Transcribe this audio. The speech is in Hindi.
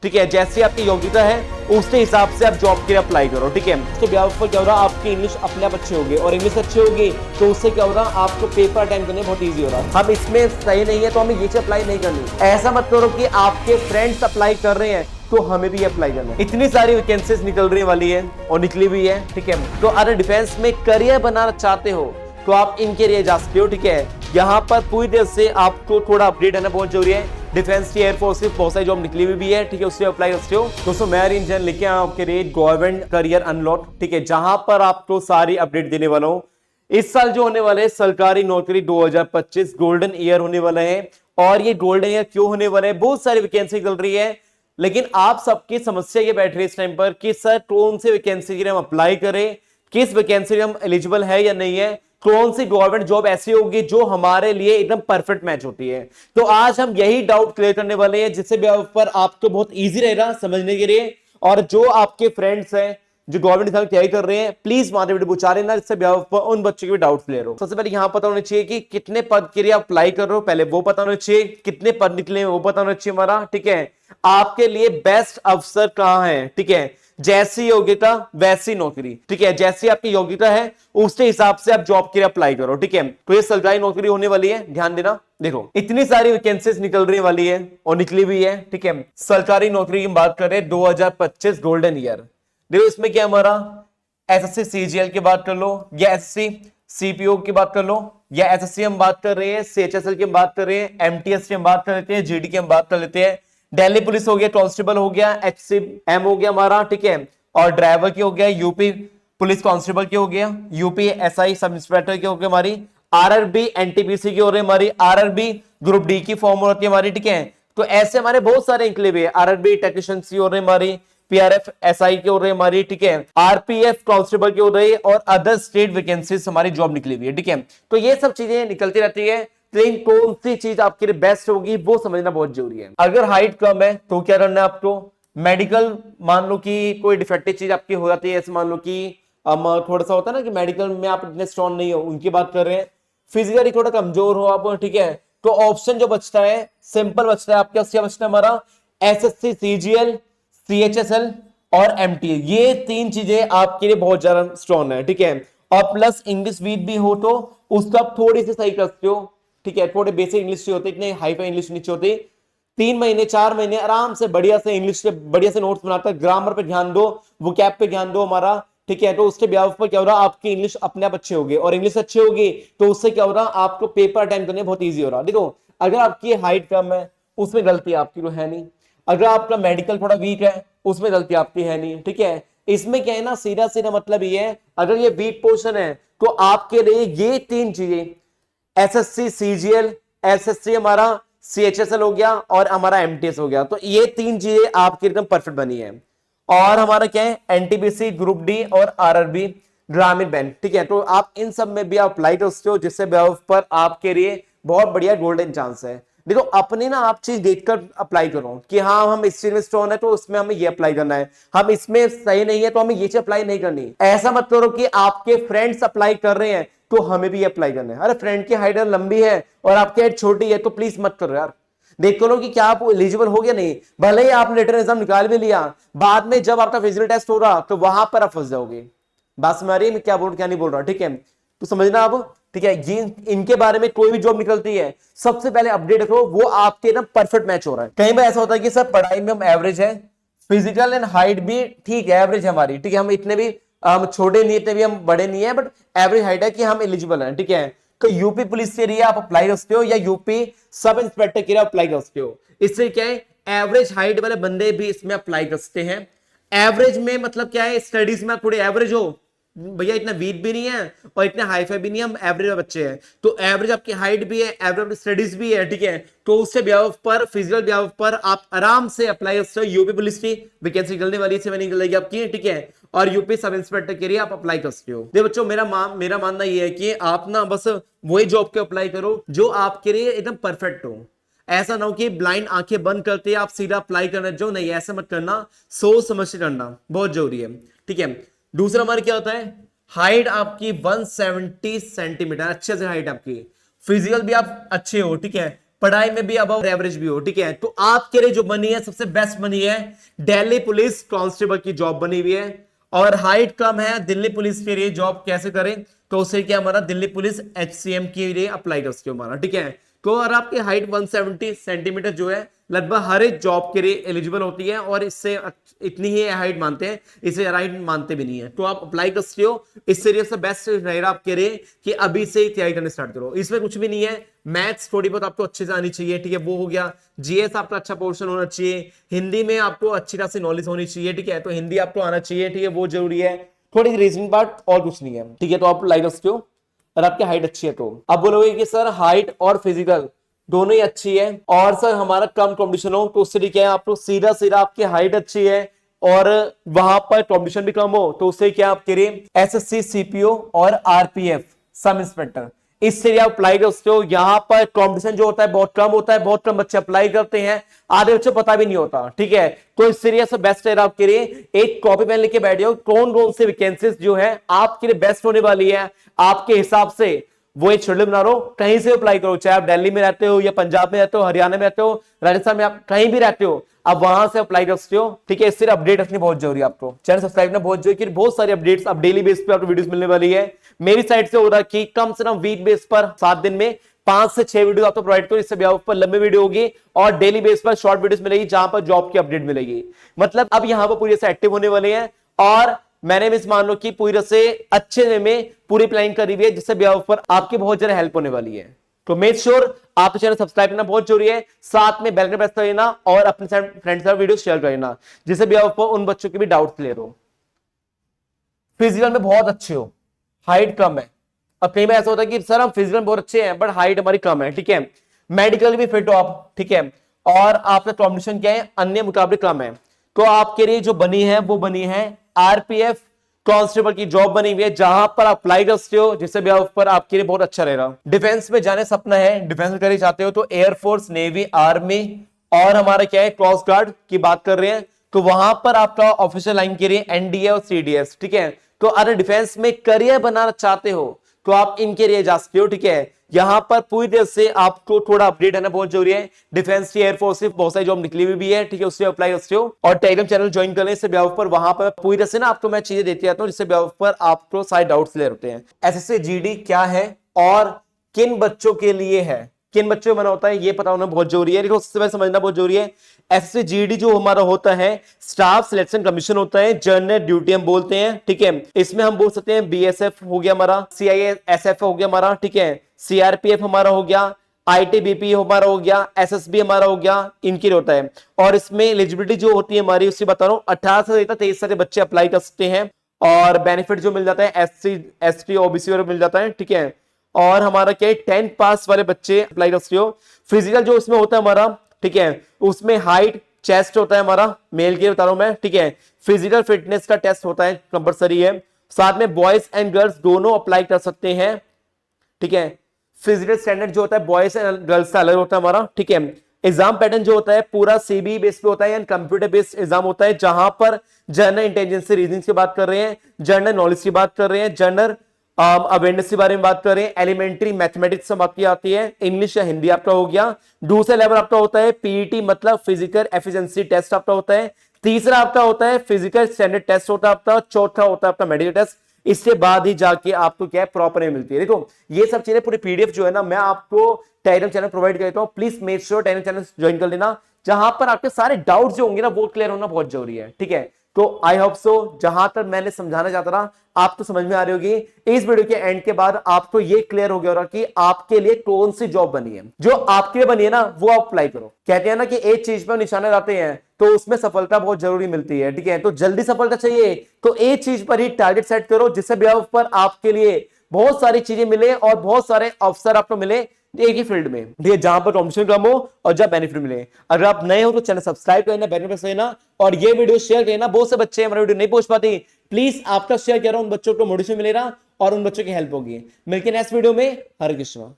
ठीक है। जैसी आपकी योग्यता है उसके हिसाब से आप जॉब के लिए अप्लाई करो। ठीक है। तो ब्याज पर क्या हो रहा है, आपकी इंग्लिश अपने आप अच्छी होगी और इंग्लिश अच्छी होगी तो उससे क्या हो रहा है, आपको पेपर अटेंड करने बहुत इजी हो रहा है। हम इसमें सही नहीं है तो हमें ये चीज अप्लाई नहीं करनी। ऐसा मत करो कि आपके फ्रेंड्स अप्लाई कर रहे हैं तो हमें भी अप्लाई करना है। इतनी सारी वैकेंसीज निकल रही वाली है और निकली भी है। ठीक है। तो अगर डिफेंस में करियर बनाना चाहते हो तो आप इनके लिए जा सकते हो। ठीक है। यहाँ पर पूरी तरह से आपको थोड़ा अपडेट रहना बहुत जरूरी है। डिफेंस की एयरफोर्स की बहुत सारी जॉब निकली हुई भी है। ठीक है। उससे अप्लाई कर सकते हो। दोस्तों मैं इंजन लेके आया आपके लिए गवर्नमेंट करियर अनलॉक। ठीक है। जहां पर आपको सारी अपडेट देने वाला हूं। इस साल जो होने वाले सरकारी नौकरी 2025 गोल्डन ईयर होने वाला है। और ये गोल्डन ईयर क्यों होने वाला है, बहुत सारी वैकेंसी निकल रही है लेकिन आप सबकी समस्या ये बैठ रही है इस टाइम पर कि सर कौन से वैकेंसी के लिए हम अप्लाई करें, किस वैकेंसी में हम एलिजिबल है या नहीं है, कौन सी गवर्नमेंट जॉब ऐसी होगी जो हमारे लिए एकदम परफेक्ट मैच होती है। तो आज हम यही डाउट क्लियर करने वाले हैं जिससे पर आपको बहुत इजी रहेगा समझने के लिए। और जो आपके फ्रेंड्स हैं जो गवर्नमेंट एग्जाम की तैयारी कर रहे हैं प्लीज माधव वीडियो पूछा लेना जिससे उन बच्चों के भी डाउट क्लियर हो। सबसे पहले यहां पता होना चाहिए कि कितने पद के लिए आप अप्लाई कर रहे हो, पहले वो पता होना चाहिए। कितने पद निकले वो पता होना चाहिए हमारा। ठीक है। आपके लिए बेस्ट अवसर कहां है। ठीक है। जैसी योग्यता वैसी नौकरी। ठीक है। जैसी आपकी योग्यता है उसके हिसाब से आप जॉब के लिए अप्लाई करो। ठीक है। तो ये सरकारी नौकरी होने वाली है, ध्यान देना। देखो इतनी सारी वैकेंसीज निकल रही वाली है और निकली भी है। ठीक है। सरकारी नौकरी की बात करें 2025 गोल्डन ईयर। देखो इसमें क्या हमारा एसएससी सीजीएल की बात कर लो या एसएससी सीपीओ की बात कर लो या एसएससी हम बात कर रहे हैं, सीएचएसएल की हम बात कर रहे हैं, एमटीएस की हम बात कर लेते हैं, जीडी की हम बात कर लेते हैं, दिल्ली पुलिस हो गया, कांस्टेबल हो गया, एचसीएम हो गया हमारा। ठीक है। और ड्राइवर की हो गया, यूपी पुलिस कांस्टेबल की हो गया, यूपी एसआई सब इंस्पेक्टर की हो गया हमारी, आरआरबी एनटीपीसी की हो रही है हमारी, आरआरबी ग्रुप डी की फॉर्म होती है हमारी। ठीक है। तो ऐसे हमारे बहुत सारे निकले हुए, आरआरबी टेक्नीशियन की हो रही है हमारी, पीआरएफ एसआई की हो रही है हमारी। ठीक है। आरपीएफ कांस्टेबल की हो रही है और अदर स्टेट वैकेंसीज हमारी जॉब निकली हुई है। ठीक है। तो ये सब चीजें निकलती रहती है लेकिन कौन सी चीज आपके लिए बेस्ट होगी वो समझना बहुत जरूरी है। अगर हाइट कम है तो क्या करना है आपको, मेडिकल मान लो कि कोई डिफेक्टिव चीज आपकी हो जाती है, ऐसे मान लो कि थोड़ा सा होता है ना कि मेडिकल में आप इतने स्ट्रॉन्ग नहीं हो, उनकी बात कर रहे हैं। फिजिकली थोड़ा कमजोर हो आप, ठीक है, तो ऑप्शन जो बचता है सिंपल बचता है आपका, क्या बचता है हमारा, एसएससी सीजीएल, सीएचएसएल और एमटीए। ये तीन चीजें आपके लिए बहुत ज्यादा स्ट्रॉन्ग है। ठीक है। और प्लस इंग्लिश वीक भी हो तो उसका थोड़ी सी सही कर सकते हो। ठीक है। थोड़े बेसिक इंग्लिश होते, इतने हाई फाई इंग्लिश नहीं होती। 3 महीने 4 महीने आराम से बढ़िया से इंग्लिश से बढ़िया से नोट्स बनाता है, ग्रामर पे ध्यान दो, वोकैब पे ध्यान दो हमारा। ठीक है। तो उसके ब्याज पर क्या हो रहा है, आपकी इंग्लिश अपने आप अच्छी होगी और इंग्लिश अच्छी होगी तो उससे क्या हो रहा है, आपको पेपर अटेंड करने बहुत ईजी हो रहा है। देखो अगर आपकी हाइट कम है उसमें गलती आपकी तो है नहीं, अगर आपका मेडिकल थोड़ा वीक है उसमें गलती आपकी है नहीं। ठीक है। इसमें क्या है ना, सीधा सीधा मतलब ये है, अगर ये वीक पोर्शन है तो आपके लिए ये तीन चीजें, एसएससी सीजीएल, एसएससी हमारा सीएचएसएल हो गया और हमारा एमटीएस हो गया, तो ये तीन चीजें आपकी एकदम परफेक्ट बनी है। और हमारा क्या है, एनटीपीसी ग्रुप डी और आरआरबी ग्रामीण बैंक। ठीक है। तो आप इन सब में भी अप्लाई कर सकते हो जिससे पर आपके लिए बहुत बढ़िया गोल्डन चांस है। देखो अपने ना आप चीज देखकर अप्लाई करो कि हाँ हम इस चीज में स्ट्रॉन्ग है तो उसमें हमें ये अप्लाई करना है, हम इसमें सही नहीं है तो हमें ये चीज अप्लाई नहीं करनी। ऐसा मत करो कि आपके फ्रेंड्स अप्लाई कर रहे हैं तो हमें भी अप्लाई करना है। अरे फ्रेंड की हाइट लंबी है और आपकी हाइट छोटी है तो प्लीज मत करो यार। देख लो कि क्या आप एलिजिबल हो गया नहीं, भले ही आपने रिटन एग्जाम निकाल भी लिया, बाद में जब आपका फिजिकल टेस्ट हो रहा तो वहां पर आप फंस जाओगे। बस में आ रही है मैं क्या बोल क्या नहीं बोल रहा। ठीक है। तो समझना अब। ठीक है। ये इनके बारे में कोई भी जॉब निकलती है सबसे पहले अपडेट रखो वो आपके ना परफेक्ट मैच हो रहा है। कई बार ऐसा होता है कि सर पढ़ाई में हम एवरेज है, फिजिकल एंड हाइट भी ठीक है, एवरेज है हमारी। ठीक है। हम इतने भी हम छोटे नहीं, इतने भी हम बड़े नहीं है, बट एवरेज हाइट है कि हम एलिजिबल हैं। ठीक है। तो यूपी पुलिस के लिए आप अप्लाई कर सकते हो या यूपी सब इंस्पेक्टर के लिए अप्लाई कर सकते हो। इससे क्या है, एवरेज हाइट वाले बंदे भी इसमें अप्लाई कर सकते हैं। एवरेज में मतलब क्या है, स्टडीज में आप थोड़े एवरेज हो, भैया इतना वीक भी नहीं है और इतने हाई फाई भी नहीं है, हम एवरेज बच्चे हैं, तो एवरेज आपकी हाइट भी है, एवरेज स्टडीज भी है। ठीक है। तो उससे ब्याह पर फिजिकल ब्याह पर आप आराम से अप्लाई कर सकते हो। यूपी पुलिस की वैकेंसी निकलने वाली है, निकल जाएगी आपकी। ठीक है। और यूपी सब इंस्पेक्टर के लिए आप अप्लाई कर सकते हो। देखो बच्चों मेरा मानना यह है कि आप ना बस वही जॉब के अप्लाई करो जो आपके लिए एकदम परफेक्ट हो। ऐसा ना हो कि ब्लाइंड आंखें बंद करते आप सीधा अप्लाई करना, जो नहीं ऐसा मत करना, सोच समझ के करना बहुत जरूरी है। ठीक है। दूसरा हमारे क्या होता है, हाइट आपकी 170 सेंटीमीटर, अच्छे से हाइट आपकी, फिजिकल भी आप अच्छे हो। ठीक है। पढ़ाई में भी अबव एवरेज भी हो, ठीक है। तो आपके लिए जो बनी है सबसे बेस्ट बनी है दिल्ली पुलिस कांस्टेबल की जॉब बनी हुई है, और हाइट कम है दिल्ली पुलिस के लिए जॉब कैसे करें, तो उससे क्या हमारा दिल्ली पुलिस HCM के लिए अप्लाई कर सकते हो हमारा, ठीक है। तो अगर आपकी हाइट 170 सेंटीमीटर जो है लगभग हर एक जॉब के लिए एलिजिबल होती है, और इससे इतनी ही हाइट मानते हैं, इसे हाइट मानते भी नहीं है, तो आप अप्लाई कर सकते हो। इससे सबसे बेस्ट रहेगा आपके लिए कि अभी से ही तैयारी करने स्टार्ट करो। इसमें कुछ भी नहीं है, मैथ्स थोड़ी बहुत आपको अच्छे से आनी चाहिए, ठीक है, वो हो गया। जीएस आपका अच्छा पोर्शन होना चाहिए, हिंदी में आपको अच्छी तरह से नॉलेज होनी चाहिए, ठीक है, तो हिंदी आपको आना चाहिए, ठीक है, वो जरूरी है। थोड़ी रीजनिंग पार्ट और कुछ नहीं है, ठीक है, तो आप लाइक कर सकते हो। और आपकी हाइट अच्छी है तो आप बोलोगे कि सर हाइट और फिजिकल दोनों ही अच्छी है, और सर हमारा कम कंपटीशन हो, तो उससे क्या है, आपको सीधा सीधा आपकी हाइट अच्छी है और वहां पर कंपटीशन भी कम हो, तो उससे क्या आप करिए SSC CPO और RPF सब इंस्पेक्टर, इससे आप अप्लाई कर सकते हो। यहाँ पर कंपटीशन जो होता है बहुत कम होता है, बहुत कम बच्चे अप्लाई करते हैं, आधे बच्चे पता भी नहीं होता, ठीक है। तो इससे लिए बेस्ट है आपके लिए एक कॉपी पेन लेके बैठ जाओ, कौन कौन से वैकेंसीज जो है आपके लिए बेस्ट होने वाली है आपके हिसाब से, वो एक शेड्यूल बना लो, कहीं से अप्लाई करो, चाहे आप दिल्ली में रहते हो या पंजाब में रहते हो, हरियाणा में रहते हो, राजस्थान में, आप कहीं भी रहते हो, आप वहां से अप्लाई कर सकते हो, ठीक है। इससे अपडेट रखनी बहुत जरूरी है, आपको चैनल सब्सक्राइब करना बहुत जरूरी है, बहुत सारी अपडेट्स अब डेली बेस पे आपको वीडियोस मिलने वाली है। मेरी साइड से हो रहा कि कम से कम वीक बेस पर 7 दिन में 5 से 6 वीडियो आपको प्रोवाइड करो, इससे भी ऊपर लंबी वीडियो होगी और डेली बेस पर शॉर्ट वीडियोस मिलेगी जहां पर जॉब की अपडेट मिलेगी। मतलब अब यहां पर पूरी से एक्टिव होने वाले हैं, और मैंने भी मान लो कि पूरी तरह से अच्छे वे में पूरी प्लानिंग करी हुई है, जिससे भी ऊपर आपकी बहुत ज्यादा हेल्प होने वाली है। तो मेक श्योर आप चैनल सब्सक्राइब करना बहुत जरूरी है, साथ में बेल आइकन प्रेस कर लेना और अपने फ्रेंड्स के साथ वीडियो शेयर कर लेना, जिससे भी ऊपर उन बच्चों के भी डाउट क्लियर हो। फिजिकल में बहुत अच्छे हो, हाइट कम है। अब कई बार ऐसा होता है कि सर हम फिजिकल बहुत अच्छे हैं बट हाइट हमारी कम है, ठीक है, मेडिकल भी फिट हो आप, ठीक है, और आपका कॉम्बिनेशन क्या है अन्य मुकाबले कम है, तो आपके लिए जो बनी है वो बनी है RPF कांस्टेबल की जॉब बनी हुई है, जहां पर आप अप्लाई कर सकते हो, जिससे भी ऊपर आपके लिए बहुत अच्छा रहेगा। डिफेंस में जाने सपना है, डिफेंस में करना चाहते हो तो एयरफोर्स, नेवी, आर्मी और हमारा क्या है कोस्ट गार्ड की बात कर रहे हैं, तो वहां पर आपका ऑफिशियल लाइन के लिए NDA और CDS, ठीक है। तो अगर डिफेंस में करियर बनाना चाहते हो तो आप इनके लिए जा सकते हो, ठीक है। यहां पर पूरी तरह से आपको थोड़ा अपडेट है ना बहुत जरूरी है। डिफेंस की एयरफोर्स से बहुत सारी जॉब निकली हुई भी है, ठीक है, उससे अप्लाई कर सकते हो, और टेलीग्राम चैनल ज्वाइन कर लें, इससे ब्याह पर वहां पर पूरी तरह से ना आपको मैं चीजें देती रहता हूं, जिससे ब्याह पर आपको सारे डाउट्स क्लियर होते हैं। SSC GD क्या है और किन बच्चों के लिए है, किन बच्चों में बना होता है, ये पता होना बहुत जरूरी है, लेकिन उससे पहले समझना बहुत जरूरी है। SSC GD जो हमारा होता है स्टाफ सिलेक्शन कमीशन होता है, जनरल ड्यूटी हम बोलते हैं, ठीक है। इसमें हम बोल सकते हैं BSF हो गया हमारा, CISF हो गया हमारा, ठीक है, CRPF हमारा हो गया, ITBP हमारा हो गया, SSB हमारा हो गया, इनके लिए होता है। और इसमें एलिजिबिलिटी जो होती है हमारी उससे बता रहा हूँ 18 से 23 साल के बच्चे अप्लाई कर सकते हैं, और बेनिफिट जो मिल जाता है SC ST OBC और मिल जाता है, ठीक है। और हमारा क्या है 10 पास वाले बच्चे अप्लाई कर सकते हो। फिजिकल जो इसमें होता है हमारा, ठीक है, उसमें हाइट चेस्ट होता है हमारा, मेल के बता रहा हूं मैं, ठीक है। फिजिकल फिटनेस का टेस्ट होता है, कंपलसरी है, साथ में बॉयज एंड गर्ल्स दोनों अप्लाई कर सकते हैं, ठीक है। फिजिकल स्टैंडर्ड जो होता है बॉयज एंड गर्ल्स का अलग होता है हमारा, ठीक है। एग्जाम पैटर्न जो होता है पूरा CBE बेस पे होता है, यानी कंप्यूटर बेस्ड एग्जाम होता है, जहां पर जनरल इंटेलिजेंस से रीजनिंग की बात कर रहे हैं, जनरल नॉलेज की बात कर रहे हैं, जनरल अवेयरनेस के बारे में बात करें, एलिमेंट्री मैथमेटिक्स से बात की आती है, इंग्लिश या हिंदी आपका हो गया। दूसरा लेवल आपका होता है PET मतलब फिजिकल एफिशिएंसी टेस्ट आपका होता है। तीसरा आपका होता है फिजिकल स्टैंडर्ड टेस्ट होता है आपका। चौथा होता है आपका मेडिकल टेस्ट। इसके बाद ही जाके आपको क्या है प्रॉपर मिलती है। देखो ये सब चीजें पूरी PDF जो है ना मैं आपको टेलीग्राम चैनल प्रोवाइड करता हूं, please make sure Telegram channel join कर लेना, जहां पर आपके सारे डाउट्स जो होंगे ना वो क्लियर होना बहुत जरूरी है, ठीक है। तो आई होप सो जहां तक मैंने समझाना चाहता था आपको समझ में आ रही होगी। इस वीडियो के एंड के बाद आपको ये क्लियर हो गया होगा कि आपके लिए कौन सी जॉब बनी है, जो आपके लिए बनी है ना वो आप अप्लाई करो। कहते हैं ना कि एक चीज पर निशाना लगाते हैं तो उसमें सफलता बहुत जरूरी मिलती है, ठीक है। तो जल्दी सफलता चाहिए तो एक चीज पर ही टारगेट सेट करो, जिससे बेवफ पर आपके लिए बहुत सारी चीजें मिले और बहुत सारे अवसर आपको मिले एक ही फील्ड में, ठीक है, जहां पर कॉम्पिटिशन कम हो और जहां बेनिफिट मिले। अगर आप नए हो तो चैनल सब्सक्राइब करना, बेल प्रेस करना और ये वीडियो शेयर करना। बहुत से बच्चे हमारे वीडियो नहीं पहुंच पाते, प्लीज आपका शेयर करो, उन बच्चों को मोटिवेशन मिलेगा और उन बच्चों की हेल्प होगी। मिलके नेक्स्ट वीडियो में। हरे कृष्णा।